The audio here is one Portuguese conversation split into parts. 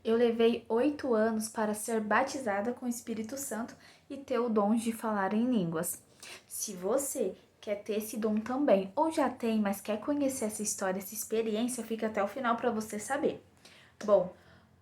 Eu levei 8 anos para ser batizada com o Espírito Santo e ter o dom de falar em línguas. Se você quer ter esse dom também, ou já tem, mas quer conhecer essa história, essa experiência, fica até o final para você saber. Bom,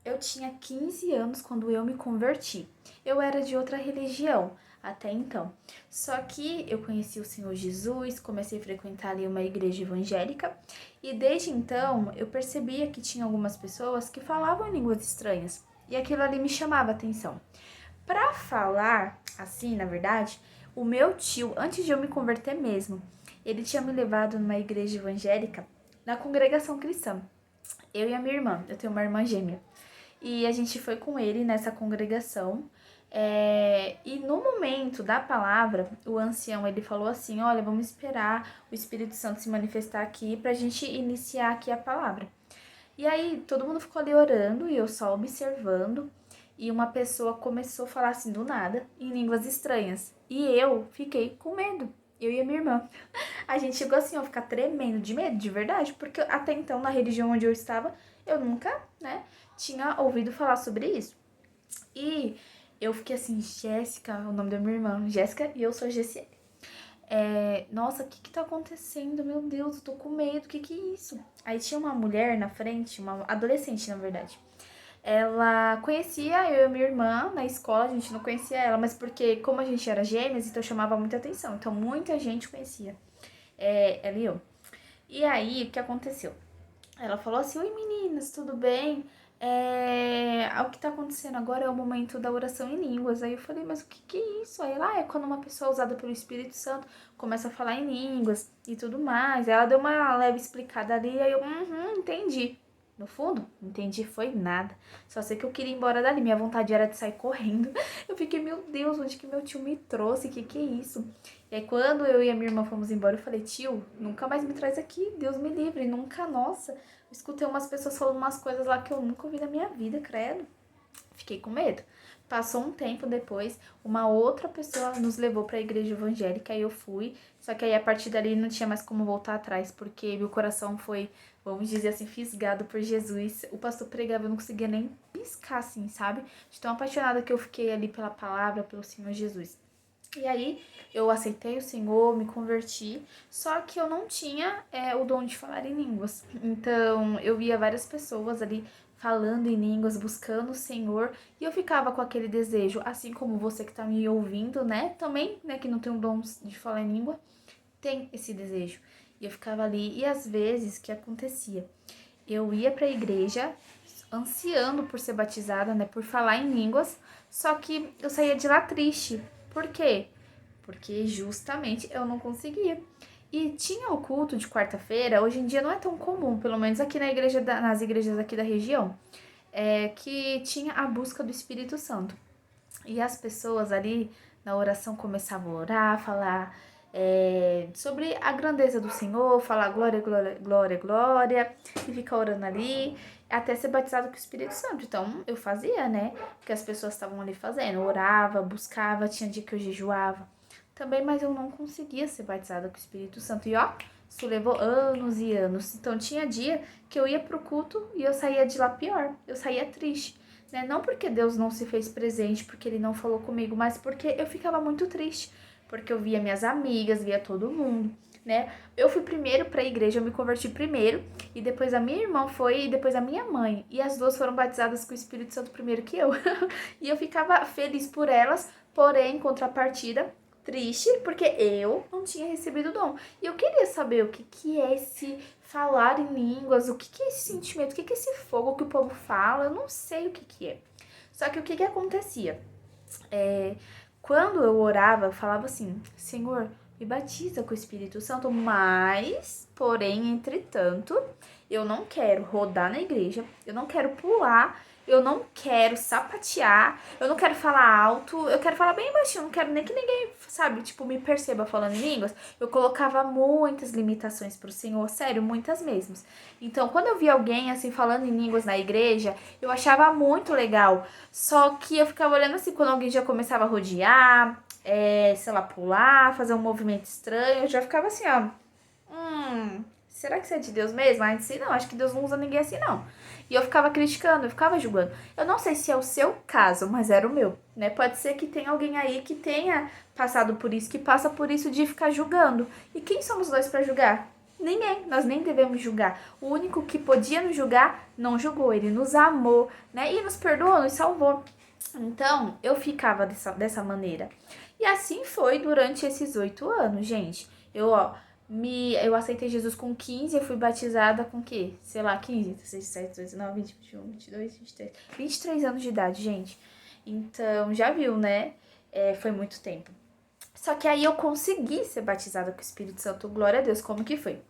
eu tinha 15 anos quando eu me converti. Eu era de outra religião até então. Só que eu conheci o Senhor Jesus, comecei a frequentar ali uma igreja evangélica e desde então eu percebia que tinha algumas pessoas que falavam línguas estranhas e aquilo ali me chamava a atenção. Para falar assim, na verdade, o meu tio, antes de eu me converter mesmo, ele tinha me levado numa igreja evangélica na congregação cristã. Eu e a minha irmã, eu tenho uma irmã gêmea. E a gente foi com ele nessa congregação. E no momento da palavra, o ancião ele falou assim: olha, vamos esperar o Espírito Santo se manifestar aqui pra gente iniciar aqui a palavra. E aí todo mundo ficou ali orando e eu só observando. E uma pessoa começou a falar assim do nada, em línguas estranhas. E eu fiquei com medo. Eu e a minha irmã. A gente chegou assim, a ficar tremendo de medo, de verdade, porque até então, na religião onde eu estava, eu nunca, né, tinha ouvido falar sobre isso. E eu fiquei assim, Jéssica, o nome da minha irmã, Jéssica, e eu sou Gessiele. Nossa, o que tá acontecendo? Meu Deus, eu tô com medo, o que é isso? Aí tinha uma mulher na frente, uma adolescente, na verdade. Ela conhecia eu e minha irmã na escola, a gente não conhecia ela, mas porque como a gente era gêmeas, então chamava muita atenção. Então muita gente conhecia ela e eu. E aí, o que aconteceu? Ela falou assim: oi meninas, tudo bem? O que tá acontecendo agora é o momento da oração em línguas. Aí eu falei, mas o que é isso? Aí ela, é quando uma pessoa usada pelo Espírito Santo começa a falar em línguas e tudo mais. Aí ela deu uma leve explicada ali, aí eu, entendi. No fundo, entendi foi nada. Só sei que eu queria ir embora dali, minha vontade era de sair correndo. Eu fiquei, meu Deus, onde que meu tio me trouxe? Que é isso? E aí quando eu e a minha irmã fomos embora, eu falei, tio, nunca mais me traz aqui, Deus me livre, nunca, nossa. Escutei umas pessoas falando umas coisas lá que eu nunca ouvi na minha vida, credo. Fiquei com medo. Passou um tempo depois, uma outra pessoa nos levou para a igreja evangélica e eu fui. Só que aí a partir dali não tinha mais como voltar atrás, porque meu coração foi, vamos dizer assim, fisgado por Jesus. O pastor pregava, eu não conseguia nem piscar, assim, sabe? De tão apaixonada que eu fiquei ali pela palavra, pelo Senhor Jesus. E aí eu aceitei o Senhor, me converti, só que eu não tinha o dom de falar em línguas. Então eu via várias pessoas ali falando em línguas, buscando o Senhor, e eu ficava com aquele desejo, assim como você que tá me ouvindo, né? Também, né, que não tem o dom de falar em língua, tem esse desejo. E eu ficava ali, e às vezes, o que acontecia? Eu ia pra igreja ansiando por ser batizada, né, por falar em línguas, só que eu saía de lá triste. Por quê? Porque justamente eu não conseguia. E tinha o culto de quarta-feira, hoje em dia não é tão comum, pelo menos aqui na igreja nas igrejas aqui da região, que tinha a busca do Espírito Santo. E as pessoas ali na oração começavam a orar, falar sobre a grandeza do Senhor, falar glória, glória, glória, glória, e ficar orando ali, até ser batizado com o Espírito Santo. Então eu fazia, né? Porque as pessoas estavam ali fazendo, orava, buscava, tinha dia que eu jejuava também, mas eu não conseguia ser batizada com o Espírito Santo. E ó, isso levou anos e anos. Então tinha dia que eu ia pro culto e eu saía de lá pior, eu saía triste. Né? Não porque Deus não se fez presente, porque Ele não falou comigo, mas porque eu ficava muito triste, porque eu via minhas amigas, via todo mundo, né? Eu fui primeiro para a igreja, eu me converti primeiro, e depois a minha irmã foi, e depois a minha mãe, e as duas foram batizadas com o Espírito Santo primeiro que eu. E eu ficava feliz por elas, porém, em contrapartida, triste, porque eu não tinha recebido o dom. E eu queria saber o que é esse falar em línguas, o que é esse sentimento, o que é esse fogo que o povo fala, eu não sei o que é. Só que o que acontecia? Quando eu orava, eu falava assim, Senhor, me batiza com o Espírito Santo, mas, porém, entretanto, eu não quero rodar na igreja, eu não quero pular, eu não quero sapatear, eu não quero falar alto, eu quero falar bem baixinho, eu não quero nem que ninguém, sabe, tipo, me perceba falando em línguas. Eu colocava muitas limitações pro Senhor, sério, muitas mesmo. Então, quando eu via alguém, assim, falando em línguas na igreja, eu achava muito legal. Só que eu ficava olhando assim, quando alguém já começava a rodear, sei lá, pular, fazer um movimento estranho, eu já ficava assim, ó, será que você é de Deus mesmo? Aí disse, não, acho que Deus não usa ninguém assim, não. E eu ficava criticando, eu ficava julgando. Eu não sei se é o seu caso, mas era o meu, né? Pode ser que tenha alguém aí que tenha passado por isso, que passa por isso de ficar julgando. E quem somos nós para julgar? Ninguém, nós nem devemos julgar. O único que podia nos julgar, não julgou. Ele nos amou, né? E nos perdoou, nos salvou. Então, eu ficava dessa maneira. E assim foi durante esses 8 anos, gente. Eu aceitei Jesus com 15, eu fui batizada com o quê? Sei lá, 15, 16, 17, 19, 20, 21, 22, 23. 23 anos de idade, gente. Então, já viu, né? Foi muito tempo. Só que aí eu consegui ser batizada com o Espírito Santo. Glória a Deus, como que foi?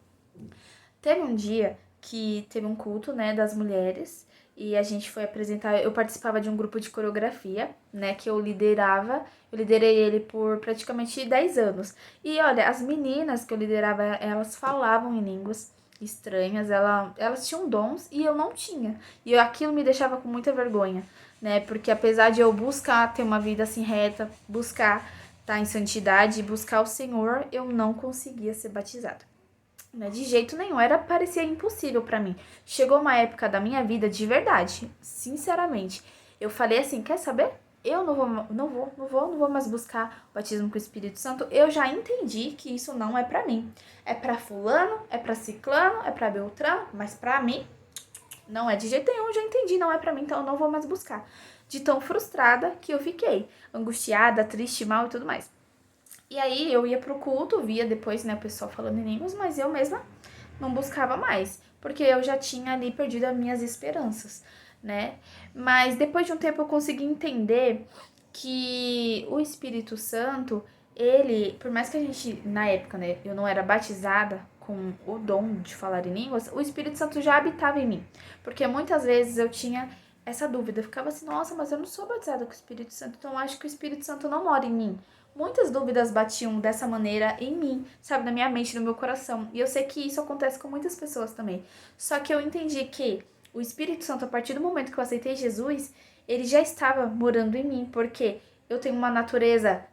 Teve um dia que teve um culto, né, das mulheres, e a gente foi apresentar, eu participava de um grupo de coreografia, né, que eu liderei ele por praticamente 10 anos. E olha, as meninas que eu liderava, elas falavam em línguas estranhas, elas tinham dons e eu não tinha. E aquilo me deixava com muita vergonha, né, porque apesar de eu buscar ter uma vida assim reta, buscar estar em santidade, buscar o Senhor, eu não conseguia ser batizada. Né? De jeito nenhum, parecia impossível pra mim. Chegou uma época da minha vida de verdade, sinceramente. Eu falei assim, quer saber? Eu não vou mais buscar o batismo com o Espírito Santo. Eu já entendi que isso não é pra mim. É pra fulano, é pra ciclano, é pra beltrano, mas pra mim não é de jeito nenhum. Eu já entendi, não é pra mim, então eu não vou mais buscar. De tão frustrada que eu fiquei, angustiada, triste, mal e tudo mais. E aí eu ia pro culto, via depois, né, o pessoal falando em línguas, mas eu mesma não buscava mais, porque eu já tinha ali perdido as minhas esperanças, né? Mas depois de um tempo eu consegui entender que o Espírito Santo, ele, por mais que a gente, na época, né, eu não era batizada com o dom de falar em línguas, o Espírito Santo já habitava em mim, porque muitas vezes eu tinha essa dúvida, eu ficava assim, nossa, mas eu não sou batizada com o Espírito Santo, então eu acho que o Espírito Santo não mora em mim. Muitas dúvidas batiam dessa maneira em mim, sabe, na minha mente, no meu coração. E eu sei que isso acontece com muitas pessoas também. Só que eu entendi que o Espírito Santo, a partir do momento que eu aceitei Jesus, ele já estava morando em mim, porque eu tenho uma natureza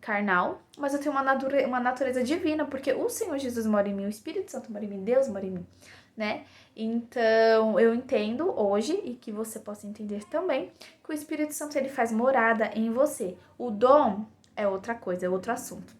carnal, mas eu tenho uma natureza divina, porque o Senhor Jesus mora em mim, o Espírito Santo mora em mim, Deus mora em mim, né? Então, eu entendo hoje, e que você possa entender também, que o Espírito Santo ele faz morada em você. O dom é outra coisa, é outro assunto,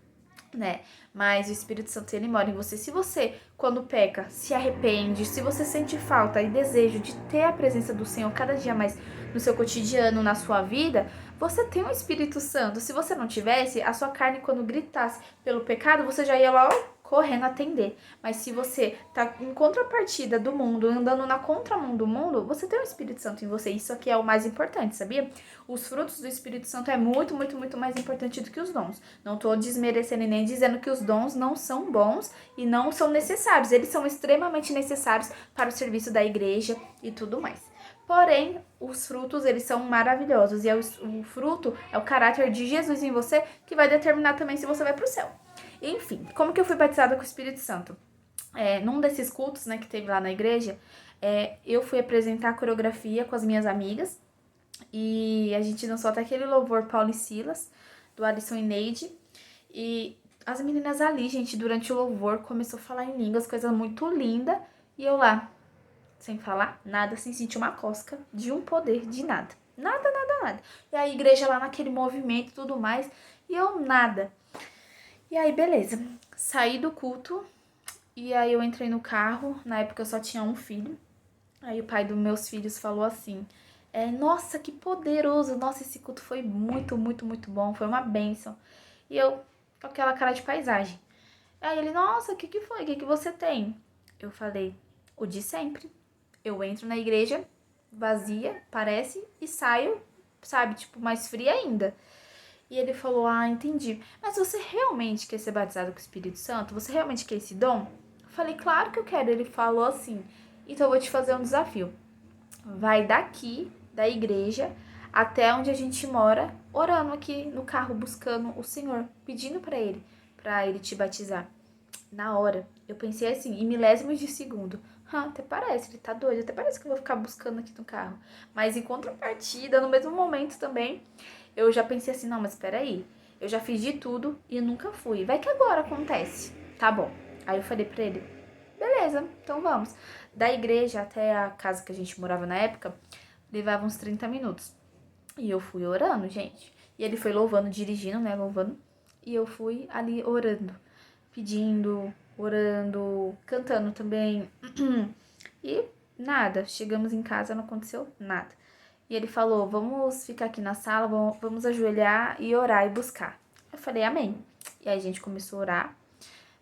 né? Mas o Espírito Santo, ele mora em você. Se você, quando peca, se arrepende, se você sente falta e desejo de ter a presença do Senhor cada dia mais no seu cotidiano, na sua vida, você tem o Espírito Santo. Se você não tivesse, a sua carne, quando gritasse pelo pecado, você já ia lá, ó, correndo atender. Mas se você tá em contrapartida do mundo, andando na contramão do mundo, você tem o Espírito Santo em você. Isso aqui é o mais importante, sabia? Os frutos do Espírito Santo é muito, muito, muito mais importante do que os dons. Não tô desmerecendo e nem dizendo que os dons não são bons e não são necessários. Eles são extremamente necessários para o serviço da igreja e tudo mais. Porém, os frutos, eles são maravilhosos. E o fruto é o caráter de Jesus em você que vai determinar também se você vai para o céu. Enfim, como que eu fui batizada com o Espírito Santo? Num desses cultos, né, que teve lá na igreja, eu fui apresentar a coreografia com as minhas amigas. E a gente dançou até aquele louvor Paulo e Silas, do Alisson e Neide. E as meninas ali, gente, durante o louvor, começou a falar em línguas, coisa muito linda. E eu lá, sem falar nada, sem sentir uma cosca de um poder, de nada. Nada, nada, nada. E a igreja lá naquele movimento e tudo mais. E eu nada. E aí, beleza. Saí do culto. E aí eu entrei no carro. Na época eu só tinha um filho. Aí o pai dos meus filhos falou assim: nossa, que poderoso! Nossa, esse culto foi muito, muito, muito bom. Foi uma bênção. E eu, com aquela cara de paisagem. Aí ele, nossa, o que foi? O que você tem? Eu falei, o de sempre. Eu entro na igreja, vazia, parece, e saio, sabe, tipo, mais fria ainda. E ele falou, entendi. Mas você realmente quer ser batizado com o Espírito Santo? Você realmente quer esse dom? Eu falei, claro que eu quero. Ele falou assim, então eu vou te fazer um desafio. Vai daqui, da igreja, até onde a gente mora, orando aqui no carro, buscando o Senhor, pedindo para ele te batizar. Na hora, eu pensei assim, em milésimos de segundo. Até parece, ele tá doido, até parece que eu vou ficar buscando aqui no carro. Mas em contrapartida, no mesmo momento também, eu já pensei assim, não, mas peraí, eu já fiz de tudo e nunca fui. Vai que agora acontece. Tá bom. Aí eu falei pra ele, beleza, então vamos. Da igreja até a casa que a gente morava na época, levava uns 30 minutos. E eu fui orando, gente. E ele foi louvando, dirigindo, né, louvando. E eu fui ali orando, pedindo, orando, cantando também. E nada, chegamos em casa, não aconteceu nada. E ele falou: vamos ficar aqui na sala, vamos ajoelhar e orar e buscar. Eu falei: amém. E aí a gente começou a orar.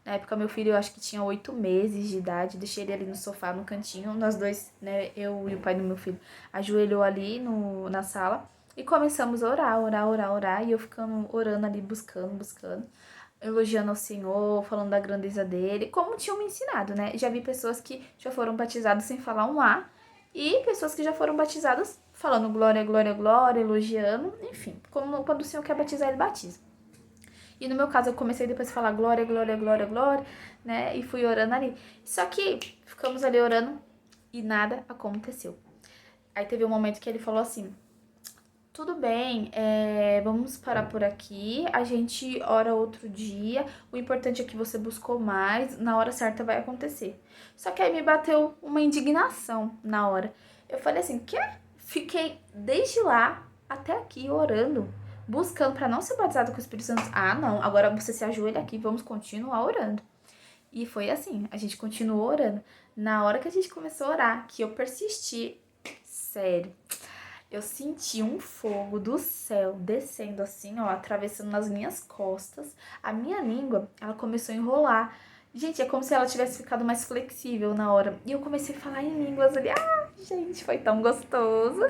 Na época, meu filho, eu acho que tinha 8 meses de idade. Deixei ele ali no sofá, no cantinho. Nós dois, né, eu e o pai do meu filho, ajoelhou ali na sala. E começamos a orar, orar, orar, orar. E eu ficando orando ali, buscando, buscando. Elogiando ao Senhor, falando da grandeza dele. Como tinham me ensinado, né? Já vi pessoas que já foram batizadas sem falar um A. E pessoas que já foram batizadas falando glória, glória, glória, elogiando. Enfim, como quando o Senhor quer batizar, ele batiza. E no meu caso, eu comecei depois a falar glória, glória, glória, glória, né? E fui orando ali. Só que ficamos ali orando e nada aconteceu. Aí teve um momento que ele falou assim: tudo bem, vamos parar por aqui, a gente ora outro dia, o importante é que você buscou mais, na hora certa vai acontecer. Só que aí me bateu uma indignação na hora. Eu falei assim: quê? Fiquei desde lá até aqui orando, buscando para não ser batizado com o Espírito Santo. Ah, não, agora você se ajoelha aqui, vamos continuar orando. E foi assim, a gente continuou orando. Na hora que a gente começou a orar, que eu persisti, sério, eu senti um fogo do céu descendo assim, ó, atravessando nas minhas costas. A minha língua, ela começou a enrolar. Gente, é como se ela tivesse ficado mais flexível na hora. E eu comecei a falar em línguas ali. Ah, gente, foi tão gostoso.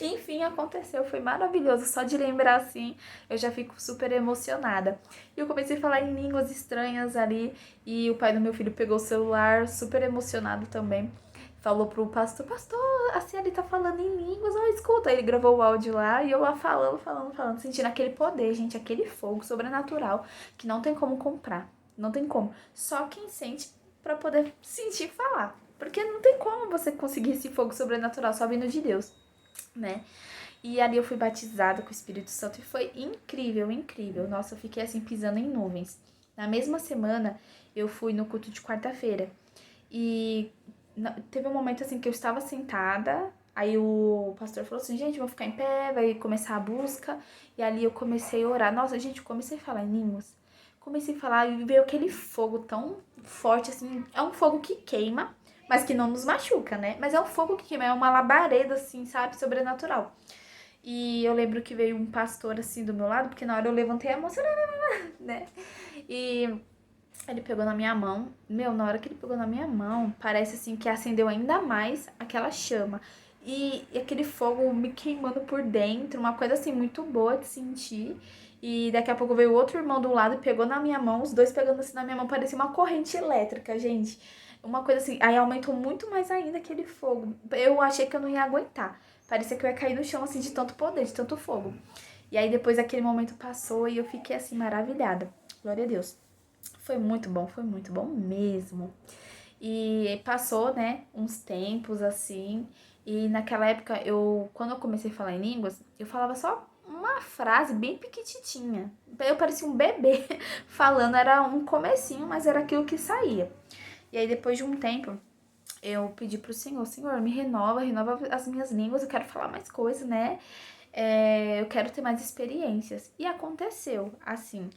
Enfim, aconteceu, foi maravilhoso. Só de lembrar assim, eu já fico super emocionada. E eu comecei a falar em línguas estranhas ali. E o pai do meu filho pegou o celular, super emocionado também. Falou pro pastor: pastor, assim ele tá falando em línguas, ó, escuta. Ele gravou o áudio lá e eu lá falando, falando, falando, sentindo aquele poder, gente, aquele fogo sobrenatural que não tem como comprar, não tem como. Só quem sente pra poder sentir e falar. Porque não tem como você conseguir esse fogo sobrenatural só vindo de Deus, né? E ali eu fui batizada com o Espírito Santo e foi incrível, incrível. Nossa, eu fiquei assim pisando em nuvens. Na mesma semana, eu fui no culto de quarta-feira. E teve um momento assim que eu estava sentada, aí o pastor falou assim: gente, vamos ficar em pé, vai começar a busca. E ali eu comecei a orar. Nossa, gente, eu comecei a falar em línguas. Comecei a falar e veio aquele fogo tão forte, assim. É um fogo que queima, mas que não nos machuca, né? Mas é um fogo que queima, é uma labareda, assim, sabe? Sobrenatural. E eu lembro que veio um pastor, assim, do meu lado, porque na hora eu levantei a mão, né? E ele pegou na minha mão. Meu, na hora que ele pegou na minha mão, parece assim que acendeu ainda mais aquela chama. E aquele fogo me queimando por dentro, uma coisa assim muito boa de sentir. E daqui a pouco veio outro irmão do lado e pegou na minha mão, os dois pegando assim na minha mão, parecia uma corrente elétrica, gente. Uma coisa assim, aí aumentou muito mais ainda aquele fogo. Eu achei que eu não ia aguentar. Parecia que eu ia cair no chão assim de tanto poder, de tanto fogo. E aí depois aquele momento passou e eu fiquei assim maravilhada. Glória a Deus. Foi muito bom mesmo. E passou, né, uns tempos assim. E naquela época, quando eu comecei a falar em línguas, eu falava só uma frase bem pequititinha. Eu parecia um bebê falando, era um comecinho, mas era aquilo que saía. E aí depois de um tempo, eu pedi pro Senhor: Senhor, me renova, renova as minhas línguas, eu quero falar mais coisas, né? Eu quero ter mais experiências. E aconteceu, assim,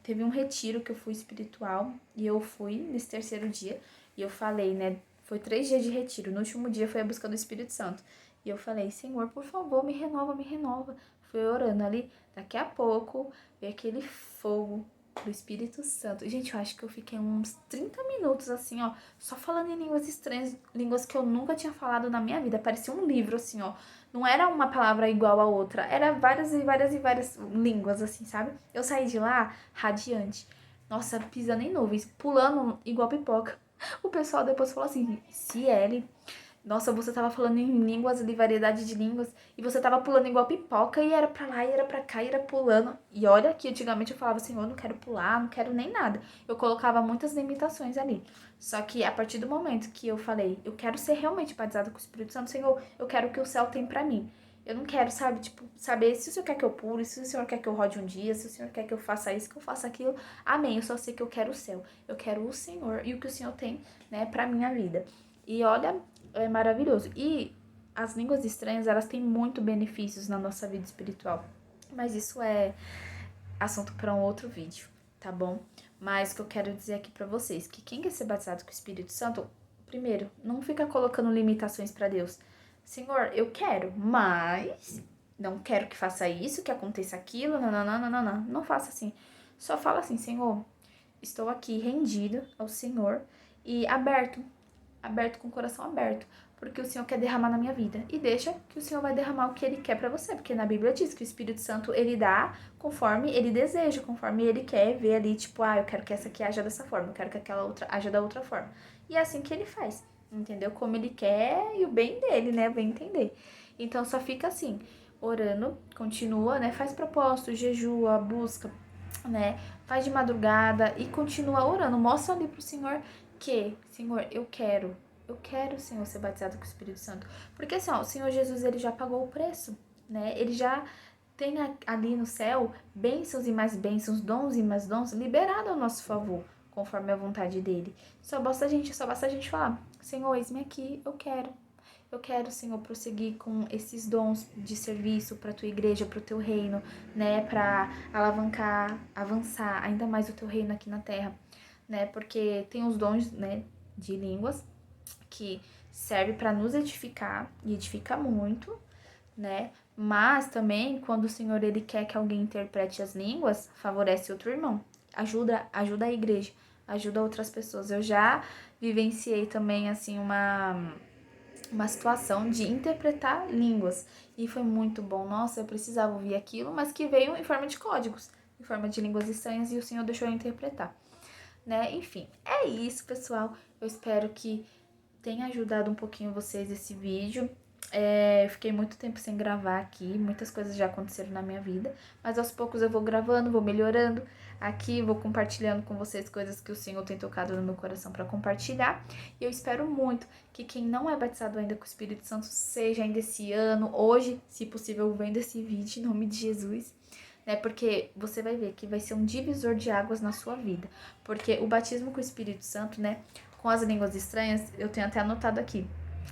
teve um retiro que eu fui espiritual e eu fui nesse terceiro dia e eu falei, né, foi 3 dias de retiro, no último dia foi a busca do Espírito Santo. E eu falei: Senhor, por favor, me renova, me renova. Fui orando ali, daqui a pouco veio aquele fogo do Espírito Santo. Gente, eu acho que eu fiquei uns 30 minutos assim, ó, só falando em línguas estranhas, línguas que eu nunca tinha falado na minha vida. Parecia um livro, assim, ó. Não era uma palavra igual a outra, era várias e várias e várias línguas, assim, sabe? Eu saí de lá radiante. Nossa, pisando em nuvens, pulando igual pipoca. O pessoal depois falou assim: Ciele, nossa, você tava falando em línguas, de variedade de línguas, e você tava pulando igual pipoca, e era pra lá, e era pra cá, e era pulando. E olha que antigamente eu falava assim: eu não quero pular, não quero nem nada. Eu colocava muitas limitações ali. Só que a partir do momento que eu falei: eu quero ser realmente batizada com o Espírito Santo, Senhor, eu quero o que o céu tem pra mim. Eu não quero, sabe, tipo, saber se o Senhor quer que eu pule, se o Senhor quer que eu rode um dia, se o Senhor quer que eu faça isso, que eu faça aquilo. Amém. Eu só sei que eu quero o céu. Eu quero o Senhor e o que o Senhor tem, né, pra minha vida. E olha, é maravilhoso. E as línguas estranhas, elas têm muito benefícios na nossa vida espiritual. Mas isso é assunto para um outro vídeo, tá bom? Mas o que eu quero dizer aqui para vocês, que quem quer ser batizado com o Espírito Santo, primeiro, não fica colocando limitações para Deus. Senhor, eu quero, mas não quero que faça isso, que aconteça aquilo, não, não, não, não, não, não. Não faça assim. Só fala assim, Senhor, estou aqui rendido ao Senhor e aberto com o coração aberto, porque o Senhor quer derramar na minha vida. E deixa que o Senhor vai derramar o que Ele quer pra você, porque na Bíblia diz que o Espírito Santo, Ele dá conforme Ele deseja, conforme Ele quer ver ali, tipo, eu quero que essa aqui haja dessa forma, eu quero que aquela outra haja da outra forma. E é assim que Ele faz, entendeu? Como Ele quer e o bem dele, né? Bem entender. Então só fica assim, orando, continua, né? Faz propósito, jejua, busca, né? Faz de madrugada e continua orando. Mostra ali pro Senhor que, Senhor, eu quero, Senhor, ser batizado com o Espírito Santo. Porque assim, ó, o Senhor Jesus, ele já pagou o preço, né? Ele já tem ali no céu bênçãos e mais bênçãos, dons e mais dons liberados ao nosso favor, conforme a vontade dele. Só basta a gente falar, Senhor, eis-me aqui, eu quero. Eu quero, Senhor, prosseguir com esses dons de serviço para a tua igreja, para o teu reino, né? Para alavancar, avançar ainda mais o teu reino aqui na terra, né? Porque tem os dons, né, de línguas que serve para nos edificar e edifica muito, né? Mas também quando o Senhor ele quer que alguém interprete as línguas, favorece outro irmão. Ajuda a igreja, ajuda outras pessoas. Eu já vivenciei também assim uma situação de interpretar línguas. E foi muito bom. Nossa, eu precisava ouvir aquilo, mas que veio em forma de códigos, em forma de línguas estranhas, e o Senhor deixou eu interpretar, né? Enfim, é isso, pessoal. Eu espero que tenha ajudado um pouquinho vocês esse vídeo. Eu fiquei muito tempo sem gravar aqui, muitas coisas já aconteceram na minha vida, mas aos poucos eu vou gravando, vou melhorando aqui, vou compartilhando com vocês coisas que o Senhor tem tocado no meu coração para compartilhar. E eu espero muito que quem não é batizado ainda com o Espírito Santo seja ainda esse ano, hoje, se possível, vendo esse vídeo, em nome de Jesus. Né, porque você vai ver que vai ser um divisor de águas na sua vida. Porque o batismo com o Espírito Santo, né, com as línguas estranhas, eu tenho até anotado aqui,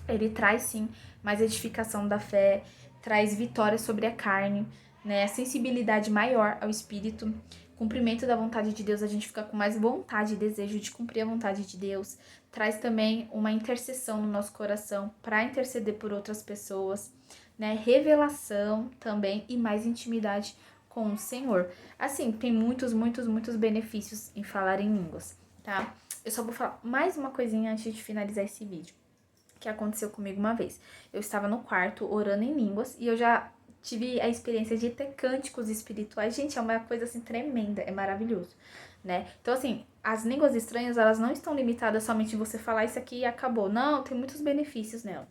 ele traz sim mais edificação da fé, traz vitória sobre a carne, né, sensibilidade maior ao Espírito, cumprimento da vontade de Deus, a gente fica com mais vontade e desejo de cumprir a vontade de Deus, traz também uma intercessão no nosso coração para interceder por outras pessoas, né, revelação também e mais intimidade com o Senhor. Assim, tem muitos, muitos, muitos benefícios em falar em línguas, tá? Eu só vou falar mais uma coisinha antes de finalizar esse vídeo, que aconteceu comigo uma vez. Eu estava no quarto orando em línguas e eu já tive a experiência de ter cânticos espirituais. Gente, é uma coisa assim tremenda, é maravilhoso, né? Então assim, as línguas estranhas, elas não estão limitadas somente em você falar isso aqui e acabou. Não, tem muitos benefícios nela.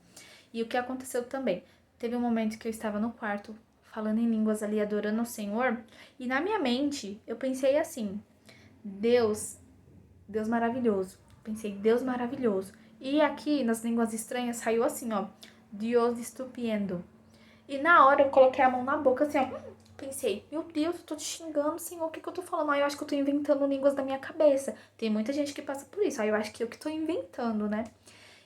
E o que aconteceu também? Teve um momento que eu estava no quarto falando em línguas ali, adorando o Senhor, e na minha mente eu pensei assim: Deus maravilhoso. Pensei, Deus maravilhoso. E aqui nas línguas estranhas saiu assim, ó, Dios estupendo. E na hora eu coloquei a mão na boca assim, ó. Pensei, meu Deus, eu tô te xingando, Senhor, o que que eu tô falando? Aí eu acho que eu tô inventando línguas da minha cabeça. Tem muita gente que passa por isso. Aí eu acho que eu que tô inventando, né?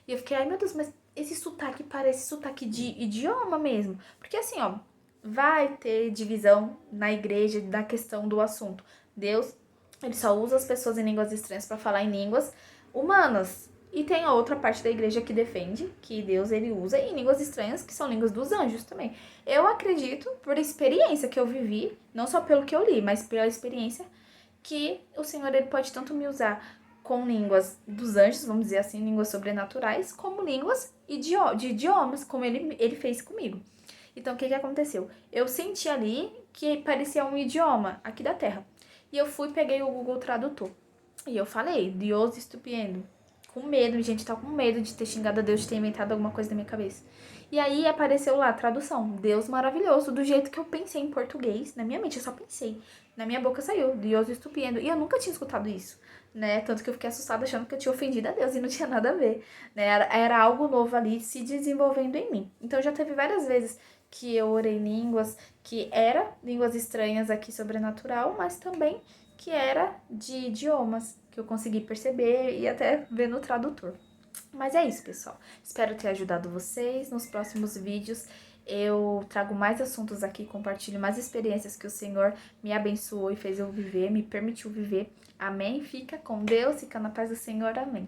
E eu fiquei, ai meu Deus, mas esse sotaque parece sotaque de idioma mesmo. Porque assim, ó, vai ter divisão na igreja da questão do assunto. Deus, ele só usa as pessoas em línguas estranhas para falar em línguas humanas. E tem a outra parte da igreja que defende que Deus ele usa em línguas estranhas, que são línguas dos anjos também. Eu acredito, por experiência que eu vivi, não só pelo que eu li, mas pela experiência, que o Senhor ele pode tanto me usar com línguas dos anjos, vamos dizer assim, línguas sobrenaturais, como línguas de idiomas, como ele fez comigo. Então, o que aconteceu? Eu senti ali que parecia um idioma aqui da Terra. E eu fui, peguei o Google Tradutor. E eu falei, Dios estupendo, com medo, gente, tá com medo de ter xingado a Deus, de ter inventado alguma coisa na minha cabeça. E aí apareceu lá a tradução, Deus maravilhoso, do jeito que eu pensei em português, na minha mente, eu só pensei. Na minha boca saiu, Deus estupendo. E eu nunca tinha escutado isso, né? Tanto que eu fiquei assustada achando que eu tinha ofendido a Deus e não tinha nada a ver, né? Era algo novo ali se desenvolvendo em mim. Então já teve várias vezes que eu orei em línguas, que era línguas estranhas aqui sobrenatural, mas também que era de idiomas, que eu consegui perceber e até ver no tradutor. Mas é isso, pessoal. Espero ter ajudado vocês. Nos próximos vídeos eu trago mais assuntos aqui, compartilho mais experiências que o Senhor me abençoou e fez eu viver, me permitiu viver. Amém? Fica com Deus, fica na paz do Senhor. Amém.